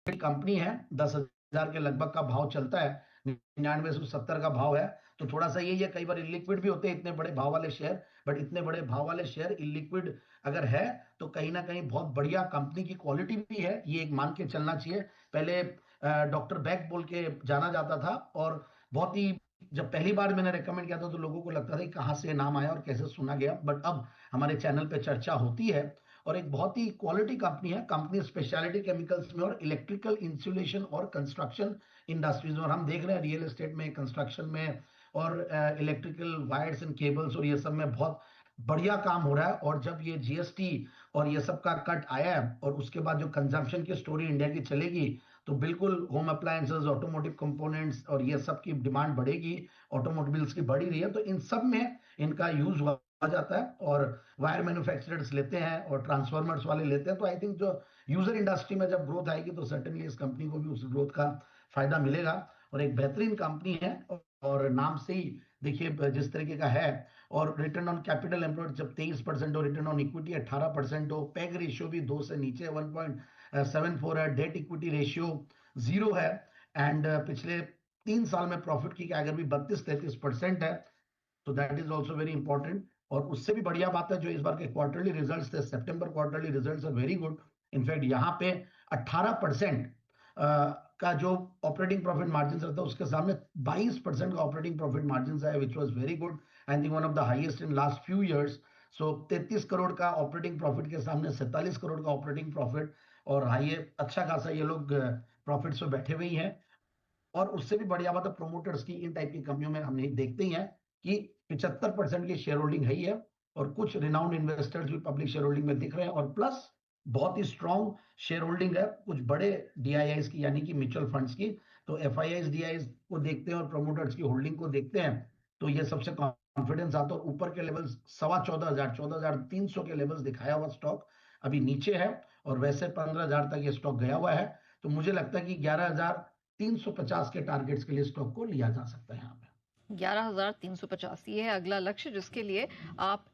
Company है, 10,000 के लगभग का भाव चलता है, 99 से 70 का भाव है। तो थोड़ा सा यही है, कई बार इलिक्विड भी होते हैं इतने बड़े भाव वाले शेयर, बट इतने बड़े भाव वाले शेयर इलिक्विड अगर है तो कहीं ना कहीं बहुत बढ़िया कंपनी की क्वालिटी भी है, ये एक मान के चलना चाहिए। पहले डॉक्टर बैक बोल के जाना जाता था, और बहुत ही, जब पहली बार मैंने रेकमेंड किया था तो लोगों को लगता था कि कहाँ से नाम आया और कैसे सुना गया, बट अब हमारे चैनल पे चर्चा होती है। और एक बहुत ही क्वालिटी कंपनी है, कंपनी स्पेशलिटी केमिकल्स में और इलेक्ट्रिकल इंसुलेशन और कंस्ट्रक्शन इंडस्ट्रीज में, और हम देख रहे हैं रियल एस्टेट में, कंस्ट्रक्शन में और इलेक्ट्रिकल वायर्स एंड केबल्स और ये सब में बहुत बढ़िया काम हो रहा है। और जब ये जीएसटी और ये सब का कट आया है और उसके बाद जो कंजम्पशन की स्टोरी इंडिया की चलेगी, तो बिल्कुल होम अप्लायंसेस, ऑटोमोटिव कंपोनेंट्स और ये सब की डिमांड बढ़ेगी, ऑटोमोबाइल्स की बढ़ी रही है, तो इन सब में इनका यूज आ जाता है। और वायर मैन्युफैक्चरर्स लेते हैं और ट्रांसफॉर्मर्स वाले लेते हैं, तो आई थिंक जो यूजर इंडस्ट्री में जब ग्रोथ आएगी तो सर्टेनली इस कंपनी को भी उस ग्रोथ का फायदा मिलेगा। और एक बेहतरीन कंपनी है, और नाम से ही देखिए जिस तरीके का है। और रिटर्न ऑन कैपिटल एम्प्लॉयड जब 23% हो, रिटर्न ऑन इक्विटी 18% हो, पैग रेशियो भी 2 से नीचे 1.74 है, डेट इक्विटी रेशियो 0 है, एंड पिछले 3 साल में प्रॉफिट की कैगर भी 32-33% है। तो that is also very important. और उससे भी बढ़िया बात है, जो इस बार के क्वार्टरली रिजल्ट्स थे, सितंबर quarterly results are very good. In fact यहाँ पे 18% का जो ऑपरेटिंग प्रॉफिट मार्जिन रहता है, उसके सामने 22% का ऑपरेटिंग प्रॉफिट मार्जिन है, which was very good, I think one of the highest in last few years. So 33 crore का ऑपरेटिंग प्रॉफिट के सामने 47 करोड़ का ऑपरेटिंग प्रॉफिट, और हाई, अच्छा खासा ये लोग प्रॉफिट्स पे बैठे हुए ही हैं। और उससे भी बढ़िया बात है, प्रोमोटर्स की इन टाइप की कंपनियों में हम देखते ही हैं कि 75% की शेयर होल्डिंग है ही है, और कुछ रिनाउंड इन्वेस्टर्स भी पब्लिक शेयर होल्डिंग में दिख रहे हैं, और प्लस बहुत ही स्ट्रॉन्ग शेयर होल्डिंग है कुछ बड़े डीआईआईस की, यानी कि म्यूचुअल फंड्स की। तो एफआईआईस डीआईआईस को देखते हैं और प्रोमोटर्स की होल्डिंग को देखते हैं, तो ये सबसे कॉन्फिडेंस आता है। और ऊपर के लेवल्स 14,500, 14,300 के लेवल्स दिखाया हुआ स्टॉक अभी नीचे है, और वैसे 15,000 तक ये स्टॉक गया हुआ है। तो मुझे लगता है कि 11,350 के टारगेट्स के लिए स्टॉक को लिया जा सकता है यहाँ पे। 11,350 ये है अगला लक्ष्य जिसके लिए आप